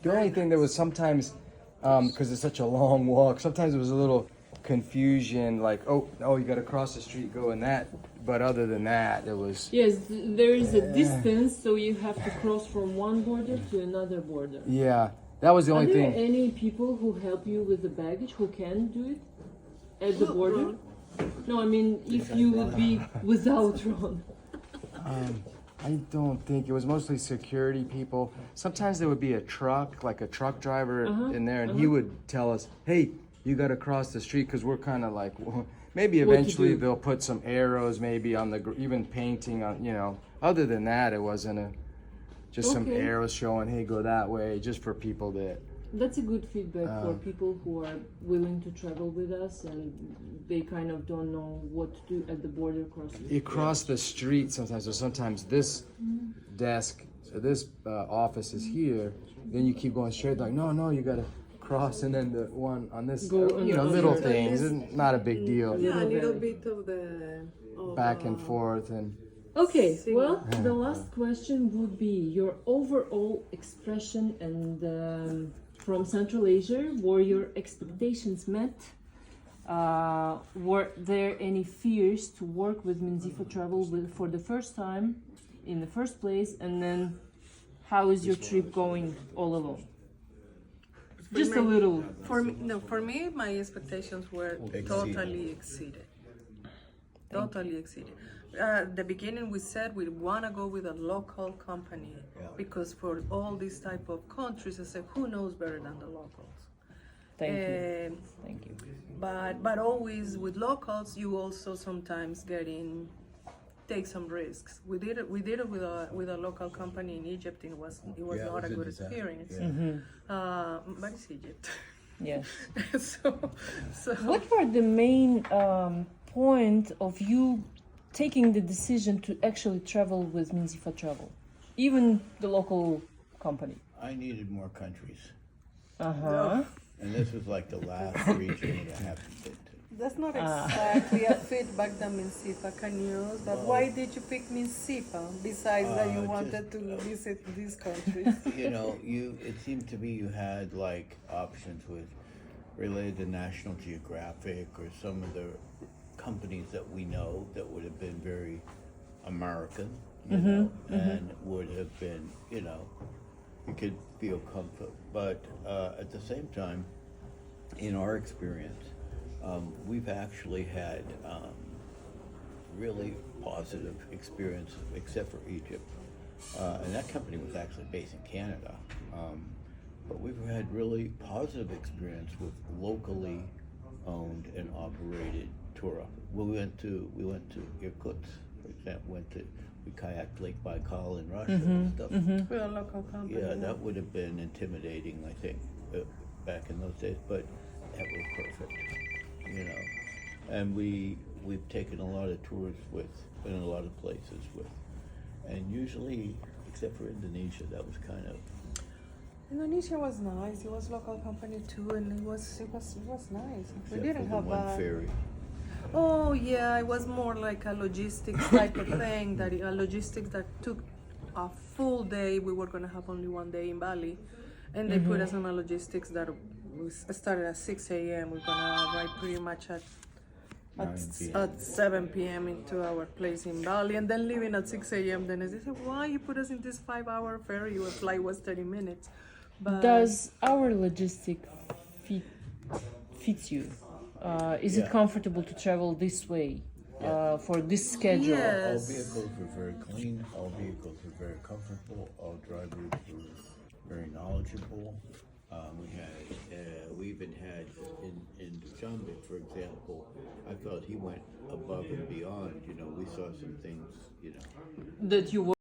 The only thing there was sometimes, because it's such a long walk, sometimes it was a little confusion, like, oh, you got to cross the street, go in that. But other than that, it was. Yes, there is a distance, so you have to cross from one border to another border. Yeah, that was the Are only there thing. any people who help you with the baggage who can do it at the border? No, I mean if you would be without Ron. I don't think it was mostly security people. Sometimes there would be a truck, like a truck driver in there, and he would tell us, "Hey, you got to cross the street," because we're kind of like, well, maybe What to eventually do? they'll put some arrows, maybe on the even painting on, Other than that, it wasn't just some Okay. arrows showing, "Hey, go that way," just for people that. That's a good feedback for people who are willing to travel with us and they kind of don't know what to do at the border crossing. You cross the street sometimes, or sometimes this desk, so this office is here. Then you keep going straight, like, no, you gotta cross, and then the one on this, Go on the little other. things, it's not a big deal. Yeah, a little bit of the Back and forth, and Okay, Signal. well, the last question would be your overall expression and from Central Asia, were your expectations met? Were there any fears to work with Minzifa Travel for the first time in the first place? And then how is your trip going all alone? Just a little. For me, my expectations were totally exceeded. Totally exceeded. At the beginning, we said we want to go with a local company because for all these type of countries, I said, who knows better than the locals? Thank you. Thank you. But always with locals, you also sometimes take some risks. We did it with a local company in Egypt. It was not a good experience. But it's Egypt. Yes. so What were the main point of you taking the decision to actually travel with Minzifa Travel, even the local company? I needed more countries, Uh-huh. and this was like the last region that I haven't been to. that's not exactly a feedback that Minsipa can use. But why did you pick Minsipa besides that you wanted to visit these countries? It seemed to me you had like options with related to National Geographic or some of the companies that we know that would have been very American, and would have been, you could feel comfort. But at the same time, in our experience, we've actually had really positive experience, except for Egypt. And that company was actually based in Canada. But we've had really positive experience with locally owned and operated tour. We went to Irkutsk, for example. We kayaked Lake Baikal in Russia and stuff. With a local company. Yeah, that would have been intimidating, I think, back in those days. But that was perfect, And we've taken a lot of tours in a lot of places and usually, except for Indonesia, that was kind of. Indonesia was nice. It was local company too, and it was nice. We Except didn't for have the one ferry. Oh yeah, it was more like a logistics type of thing. Logistics that took a full day. We were gonna have only one day in Bali, and they put us on a logistics that we started at 6 a.m. We're gonna arrive pretty much at 9 at 7 p.m. into our place in Bali, and then leaving at 6 a.m. Then they said, why you put us in this 5-hour ferry? Your flight was 30 minutes. But Does our logistic fits you? Is it Yeah. comfortable to travel this way for this schedule? Yes. All vehicles were very clean. All vehicles were very comfortable. All drivers were very knowledgeable. We even had in Dushanbe, for example. I thought he went above and beyond. We saw some things. That you